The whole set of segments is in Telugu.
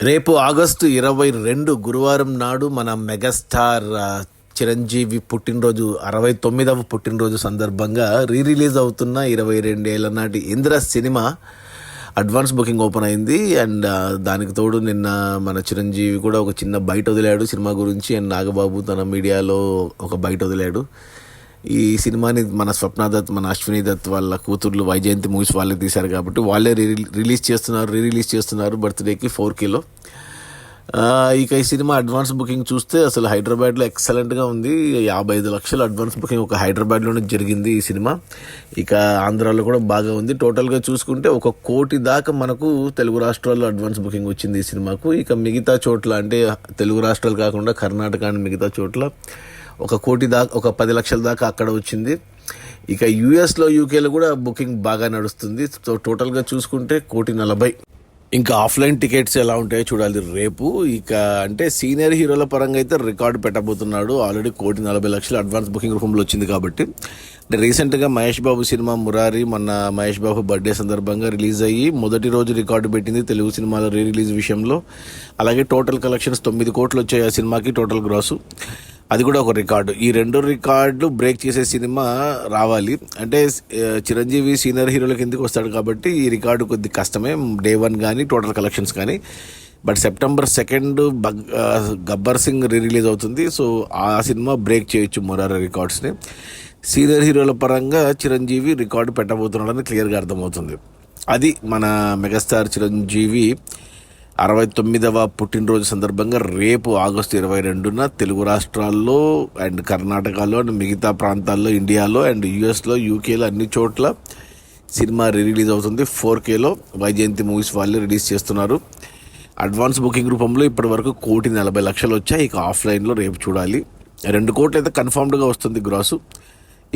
రేపు ఆగస్టు 22 గురువారం నాడు మన మెగాస్టార్ చిరంజీవి పుట్టినరోజు 69వ పుట్టినరోజు సందర్భంగా రిలీజ్ అవుతున్న 22 ఏళ్ల నాటి Indra cinema advance booking open అయింది. అండ్ దానికి తోడు నిన్న మన చిరంజీవి కూడా ఒక చిన్న బయట వదిలాడు సినిమా గురించి. అండ్ నాగబాబు తన మీడియాలో ఒక బయట వదిలాడు. ఈ సినిమాని మన స్వప్న దత్, మన అశ్విని దత్ వాళ్ళ కూతుర్లు వైజయంతి మూవీస్ వాళ్ళే తీశారు కాబట్టి వాళ్ళే రిలీజ్ చేస్తున్నారు బర్త్డేకి 4Kలో. ఇక ఈ సినిమా అడ్వాన్స్ బుకింగ్ చూస్తే అసలు హైదరాబాద్లో ఎక్సలెంట్గా ఉంది. 55 లక్షల అడ్వాన్స్ బుకింగ్ ఒక హైదరాబాద్లోనే జరిగింది ఈ సినిమా. ఇక ఆంధ్రాలో కూడా బాగా ఉంది. టోటల్గా చూసుకుంటే 1 కోటి దాకా మనకు తెలుగు రాష్ట్రాల్లో అడ్వాన్స్ బుకింగ్ వచ్చింది ఈ సినిమాకు. ఇక మిగతా చోట్ల అంటే తెలుగు రాష్ట్రాలు కాకుండా కర్ణాటక అండ్ మిగతా చోట్ల 1 కోటి దాకా, 10 లక్షల దాకా అక్కడ వచ్చింది. ఇక యూఎస్లో, యూకేలో కూడా బుకింగ్ బాగా నడుస్తుంది. సో టోటల్గా చూసుకుంటే 1,40,00,000. ఇంకా ఆఫ్లైన్ టికెట్స్ ఎలా ఉంటాయో చూడాలి రేపు. ఇక అంటే సీనియర్ హీరోల పరంగా అయితే రికార్డు పెట్టబోతున్నాడు. ఆల్రెడీ 1,40,00,000 అడ్వాన్స్ బుకింగ్ రూపంలో వచ్చింది కాబట్టి. అంటే రీసెంట్గా మహేష్ బాబు సినిమా మురారి మొన్న మహేష్ బాబు బర్త్డే సందర్భంగా రిలీజ్ అయ్యి మొదటి రోజు రికార్డు పెట్టింది తెలుగు సినిమాలో రిలీజ్ విషయంలో. అలాగే టోటల్ కలెక్షన్స్ 9 కోట్లు వచ్చాయి ఆ సినిమాకి, టోటల్ గ్రాసు. అది కూడా ఒక రికార్డు. ఈ 2 రికార్డులు బ్రేక్ చేసే సినిమా రావాలి అంటే చిరంజీవి సీనియర్ హీరోల కిందకి వస్తాడు కాబట్టి ఈ రికార్డు కొద్ది కష్టమే, డే 1 కానీ టోటల్ కలెక్షన్స్ కానీ. But September 2 Gabbar Singh release అవుతుంది. సో ఆ సినిమా బ్రేక్ చేయొచ్చు మురారి రికార్డ్స్ని. సీనియర్ హీరోల పరంగా చిరంజీవి రికార్డు పెట్టబోతున్నాడని క్లియర్గా అర్థమవుతుంది. అది మన మెగాస్టార్ చిరంజీవి 69వ పుట్టినరోజు సందర్భంగా రేపు ఆగస్టు 22న తెలుగు రాష్ట్రాల్లో అండ్ కర్ణాటకలో అండ్ మిగతా ప్రాంతాల్లో, ఇండియాలో అండ్ యూఎస్లో, యూకేలో అన్ని చోట్ల సినిమా రిలీజ్ అవుతుంది 4Kలో. వైజయంతి మూవీస్ వాళ్ళే రిలీజ్ చేస్తున్నారు. అడ్వాన్స్ బుకింగ్ రూపంలో ఇప్పటి వరకు 1,40,00,000 వచ్చాయి. ఇక ఆఫ్లైన్లో రేపు చూడాలి. 2 కోట్లు అయితే కన్ఫర్మ్డ్గా వస్తుంది గ్రాసు.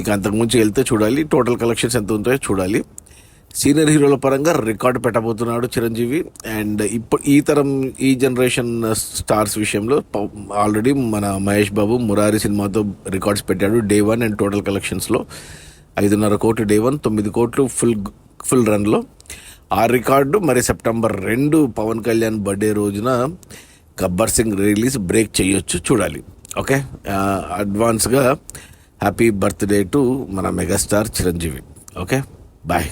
ఇక అంతకుముందు వెళ్తే చూడాలి టోటల్ కలెక్షన్స్ ఎంత ఉంటాయో చూడాలి. సీనియర్ హీరోల పరంగా రికార్డు పెట్టబోతున్నాడు చిరంజీవి. అండ్ ఇప్పుడు ఈ జనరేషన్ స్టార్స్ విషయంలో ఆల్రెడీ మన మహేష్ బాబు మురారి సినిమాతో రికార్డ్స్ పెట్టాడు డే 1 అండ్ టోటల్ కలెక్షన్స్లో. 5.5 కోట్లు డే 1, 9 కోట్లు ఫుల్ రన్లో. ఆ రికార్డు మరి September 2 పవన్ కళ్యాణ్ బర్త్డే రోజున గబ్బర్ సింగ్ రిలీజ్ బ్రేక్ చేయొచ్చు, చూడాలి. ఓకే, అడ్వాన్స్గా హ్యాపీ బర్త్డే టు మన మెగాస్టార్ చిరంజీవి. Okay, bye.